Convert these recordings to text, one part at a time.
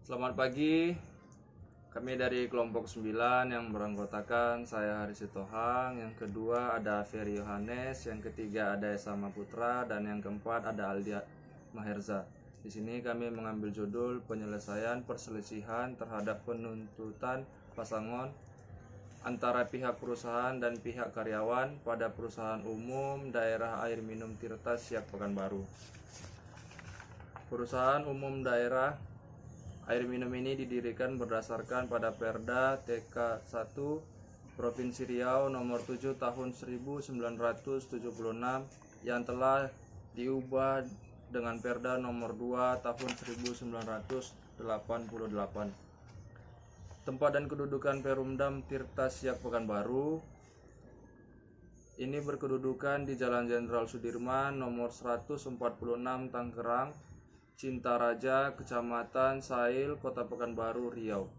Selamat pagi, kami dari kelompok 9 yang beranggotakan saya Haris Sitohang, yang kedua ada Ferry Yohanes, yang ketiga ada Esa Maputra, dan yang keempat ada Aldia Maherza. Di sini kami mengambil judul penyelesaian perselisihan terhadap penuntutan pasangan antara pihak perusahaan dan pihak karyawan pada perusahaan umum daerah air minum Tirta Siak Pekanbaru. Perusahaan umum daerah air minum ini didirikan berdasarkan pada Perda TK 1 Provinsi Riau nomor 7 tahun 1976 yang telah diubah dengan Perda nomor 2 tahun 1988. Tempat dan kedudukan Perumdam Tirta Siak Pekanbaru ini berkedudukan di Jalan Jenderal Sudirman nomor 146 Tangerang, Cintaraja, Kecamatan Sail, Kota Pekanbaru, Riau.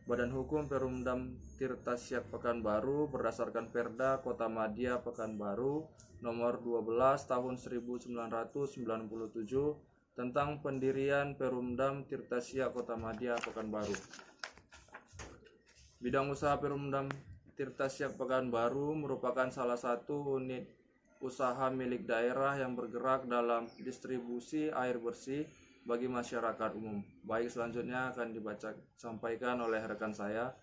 Badan Hukum Perumdam Tirta Siak Pekanbaru berdasarkan Perda Kota Madya Pekanbaru nomor 12 tahun 1997 tentang pendirian Perumdam Tirta Siak Kota Madya Pekanbaru. Bidang usaha Perumdam Tirta Siak Pekanbaru merupakan salah satu unit usaha milik daerah yang bergerak dalam distribusi air bersih bagi masyarakat umum. Baik, selanjutnya akan sampaikan oleh rekan saya.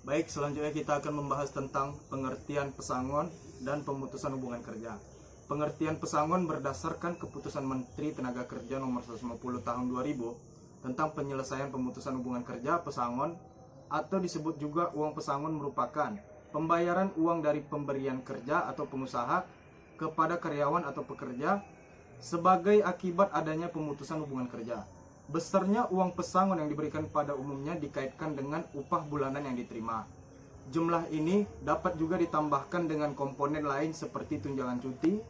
Baik, selanjutnya kita akan membahas tentang pengertian pesangon dan pemutusan hubungan kerja. Pengertian pesangon berdasarkan keputusan Menteri Tenaga Kerja nomor 150 tahun 2000 tentang penyelesaian pemutusan hubungan kerja pesangon, atau disebut juga uang pesangon, merupakan pembayaran uang dari pemberian kerja atau pengusaha kepada karyawan atau pekerja sebagai akibat adanya pemutusan hubungan kerja. Besarnya uang pesangon yang diberikan pada umumnya dikaitkan dengan upah bulanan yang diterima. Jumlah ini dapat juga ditambahkan dengan komponen lain seperti tunjangan cuti,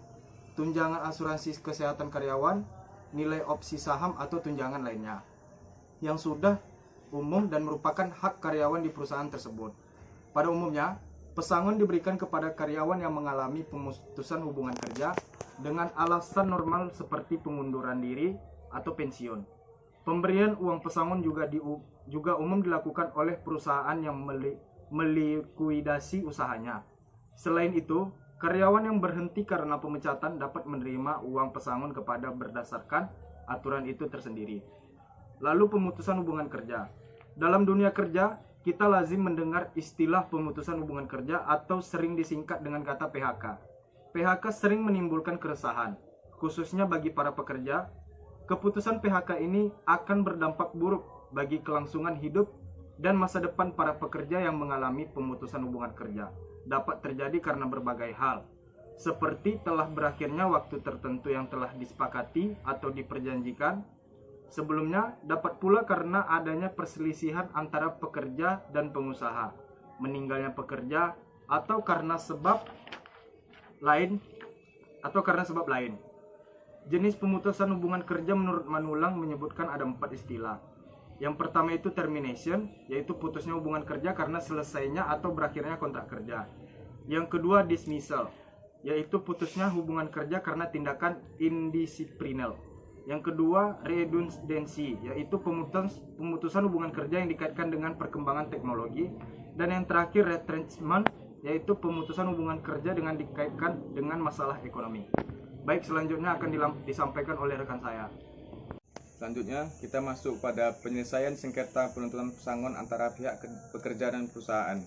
tunjangan asuransi kesehatan karyawan, nilai opsi saham atau tunjangan lainnya yang sudah umum dan merupakan hak karyawan di perusahaan tersebut. Pada umumnya, pesangon diberikan kepada karyawan yang mengalami pemutusan hubungan kerja dengan alasan normal seperti pengunduran diri atau pensiun. Pemberian uang pesangon juga umum dilakukan oleh perusahaan yang melikuidasi usahanya. Selain itu, karyawan yang berhenti karena pemecatan dapat menerima uang pesangon berdasarkan aturan itu tersendiri. Lalu pemutusan hubungan kerja. Dalam dunia kerja, kita lazim mendengar istilah pemutusan hubungan kerja atau sering disingkat dengan kata PHK. PHK sering menimbulkan keresahan, khususnya bagi para pekerja. Keputusan PHK ini akan berdampak buruk bagi kelangsungan hidup dan masa depan para pekerja yang mengalami pemutusan hubungan kerja. Dapat terjadi karena berbagai hal, seperti telah berakhirnya waktu tertentu yang telah disepakati atau diperjanjikan sebelumnya, dapat pula karena adanya perselisihan antara pekerja dan pengusaha, meninggalnya pekerja, atau karena sebab lain. Jenis pemutusan hubungan kerja menurut Manulang menyebutkan ada 4 istilah. Yang pertama itu termination, yaitu putusnya hubungan kerja karena selesainya atau berakhirnya kontrak kerja. Yang kedua dismissal, yaitu putusnya hubungan kerja karena tindakan indisipliner. Yang kedua redundancy, yaitu pemutusan hubungan kerja yang dikaitkan dengan perkembangan teknologi. Dan yang terakhir retrenchment, yaitu pemutusan hubungan kerja dengan dikaitkan dengan masalah ekonomi. Baik, selanjutnya akan disampaikan oleh rekan saya. Selanjutnya kita masuk pada penyelesaian sengketa penuntutan pesangon antara pihak pekerja dan perusahaan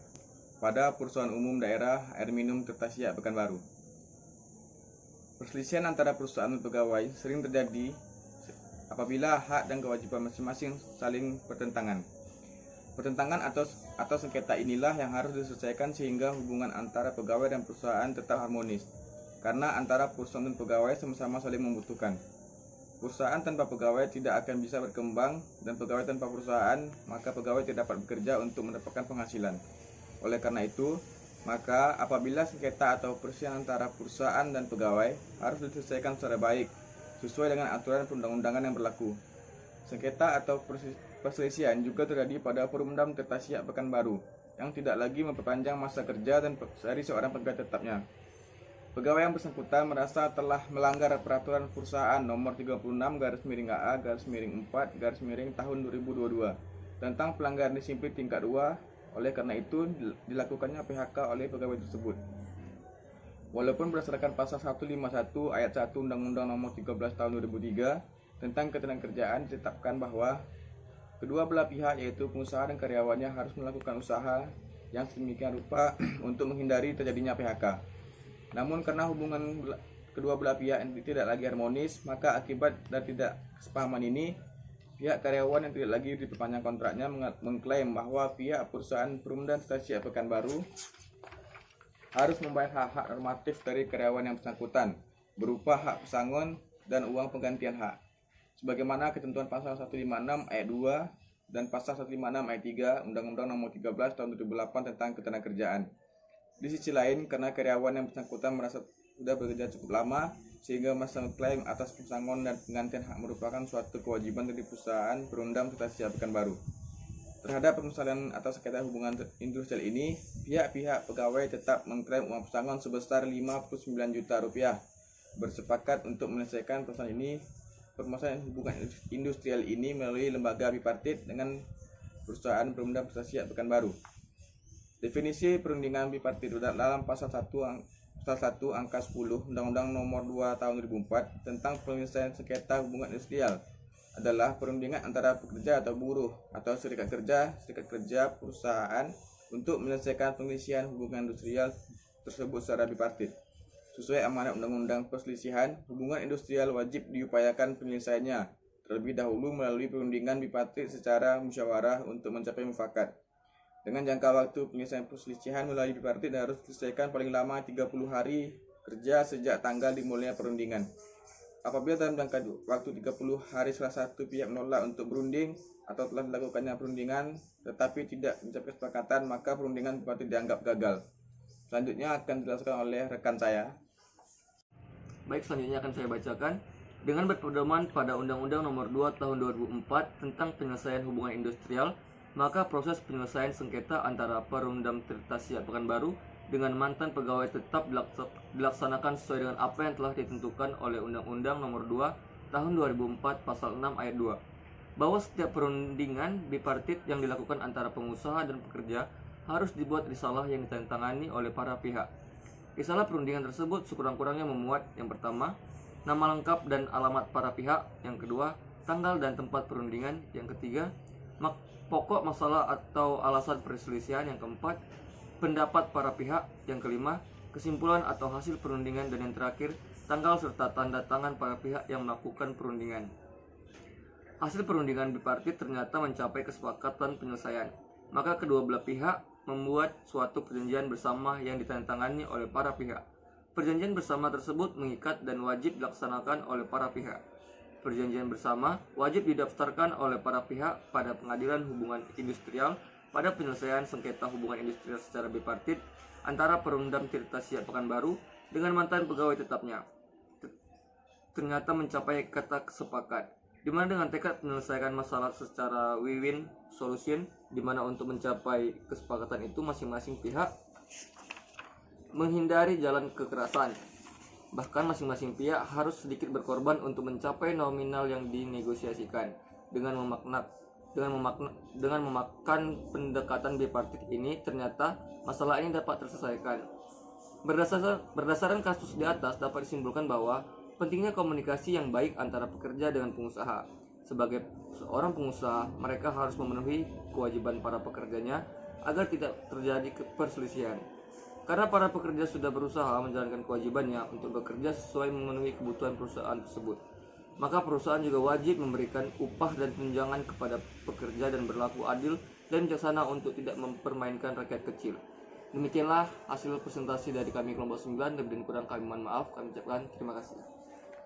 pada perusahaan umum daerah air minum Tirta Siak Pekanbaru. Perselisihan antara perusahaan dan pegawai sering terjadi apabila hak dan kewajiban masing-masing saling bertentangan. Pertentangan atau sengketa inilah yang harus diselesaikan sehingga hubungan antara pegawai dan perusahaan tetap harmonis, karena antara perusahaan dan pegawai sama-sama saling membutuhkan. Perusahaan tanpa pegawai tidak akan bisa berkembang, dan pegawai tanpa perusahaan, maka pegawai tidak dapat bekerja untuk mendapatkan penghasilan. Oleh karena itu, maka apabila sengketa atau perselisihan antara perusahaan dan pegawai harus diselesaikan secara baik, sesuai dengan aturan perundang-undangan yang berlaku. Sengketa atau perselisihan juga terjadi pada Perumdam Tirta Siak Pekanbaru yang tidak lagi memperpanjang masa kerja dan dari seorang pegawai tetapnya. pegawai yang bersangkutan merasa telah melanggar peraturan perusahaan nomor 36/AA/4/4 tahun 2022 tentang pelanggaran disiplin tingkat 2. Oleh karena itu dilakukannya PHK oleh pegawai tersebut. Walaupun berdasarkan pasal 151 ayat 1 Undang-Undang Nomor 13 Tahun 2003 tentang Ketenagakerjaan ditetapkan bahwa kedua belah pihak yaitu pengusaha dan karyawannya harus melakukan usaha yang sedemikian rupa untuk menghindari terjadinya PHK. Namun karena hubungan kedua belah pihak yang tidak lagi harmonis, maka akibat dari tidak kesepahaman ini, pihak karyawan yang tidak lagi diperpanjang kontraknya mengklaim bahwa pihak perusahaan Perumda Stasiun Pekanbaru harus membayar hak-hak normatif dari karyawan yang bersangkutan berupa hak pesangon dan uang penggantian hak, sebagaimana ketentuan pasal 156 ayat 2 dan pasal 156 ayat 3 Undang-Undang Nomor 13 Tahun 2008 tentang Ketenagakerjaan. Di sisi lain, karena karyawan yang bersangkutan merasa sudah bekerja cukup lama, sehingga masa klaim atas pesangon dan penggantian hak merupakan suatu kewajiban dari perusahaan Perumda Stasiun Pekanbaru. Terhadap permasalahan atau sengketa hubungan industrial ini, pihak-pihak pegawai tetap mengklaim uang pesangon sebesar Rp59 juta, bersepakat untuk menyelesaikan permasalahan hubungan industrial ini melalui lembaga bipartit dengan perusahaan Perumda Stasiun Pekanbaru. Definisi perundingan bipartit dalam pasal 1 angka 10 Undang-Undang Nomor 2 Tahun 2004 tentang penyelesaian sengketa hubungan industrial adalah perundingan antara pekerja atau buruh atau serikat kerja, perusahaan untuk menyelesaikan penyelesaian hubungan industrial tersebut secara bipartit. Sesuai amanat Undang-Undang Perselisihan Hubungan Industrial wajib diupayakan penyelesaiannya terlebih dahulu melalui perundingan bipartit secara musyawarah untuk mencapai mufakat. Dengan jangka waktu penyelesaian perselisihan melalui bipartit harus diselesaikan paling lama 30 hari kerja sejak tanggal dimulainya perundingan. Apabila dalam jangka waktu 30 hari salah satu pihak menolak untuk berunding atau telah dilakukannya perundingan tetapi tidak mencapai kesepakatan, maka perundingan bipartit dianggap gagal. Selanjutnya akan dijelaskan oleh rekan saya. Baik, selanjutnya akan saya bacakan. Dengan berpedoman pada Undang-Undang Nomor 2 Tahun 2004 tentang penyelesaian hubungan industrial, maka proses penyelesaian sengketa antara Perumda Stasiun Pekanbaru dengan mantan pegawai tetap dilaksanakan sesuai dengan apa yang telah ditentukan oleh Undang-Undang Nomor 2 Tahun 2004 Pasal 6 Ayat 2, bahwa setiap perundingan bipartit yang dilakukan antara pengusaha dan pekerja harus dibuat risalah yang ditandatangani oleh para pihak. Risalah perundingan tersebut sekurang-kurangnya memuat: yang pertama, nama lengkap dan alamat para pihak; yang kedua, tanggal dan tempat perundingan; yang ketiga, pokok masalah atau alasan perselisihan; yang keempat, pendapat para pihak; yang kelima, kesimpulan atau hasil perundingan; dan yang terakhir, tanggal serta tanda tangan para pihak yang melakukan perundingan. Hasil perundingan bipartit ternyata mencapai kesepakatan penyelesaian, maka kedua belah pihak membuat suatu perjanjian bersama yang ditandatangani oleh para pihak. Perjanjian bersama tersebut mengikat dan wajib dilaksanakan oleh para pihak. Perjanjian bersama wajib didaftarkan oleh para pihak pada Pengadilan Hubungan Industrial pada penyelesaian sengketa hubungan industrial secara bipartit antara Perumda Stasiun Pekanbaru dengan mantan pegawai tetapnya. Ternyata mencapai kata kesepakat, di mana dengan tekad menyelesaikan masalah secara win-win solution, di mana untuk mencapai kesepakatan itu masing-masing pihak menghindari jalan kekerasan. Bahkan masing-masing pihak harus sedikit berkorban untuk mencapai nominal yang dinegosiasikan. Dengan memakan pendekatan bipartit ini, ternyata masalah ini dapat terselesaikan. Berdasarkan kasus di atas, dapat disimpulkan bahwa pentingnya komunikasi yang baik antara pekerja dengan pengusaha. Sebagai seorang pengusaha, mereka harus memenuhi kewajiban para pekerjanya agar tidak terjadi perselisihan. Karena para pekerja sudah berusaha menjalankan kewajibannya untuk bekerja sesuai memenuhi kebutuhan perusahaan tersebut, maka perusahaan juga wajib memberikan upah dan tunjangan kepada pekerja dan berlaku adil dan bijaksana untuk tidak mempermainkan rakyat kecil. Demikianlah hasil presentasi dari kami kelompok 9, lebih dan kurang kami mohon maaf. Kami ucapkan terima kasih.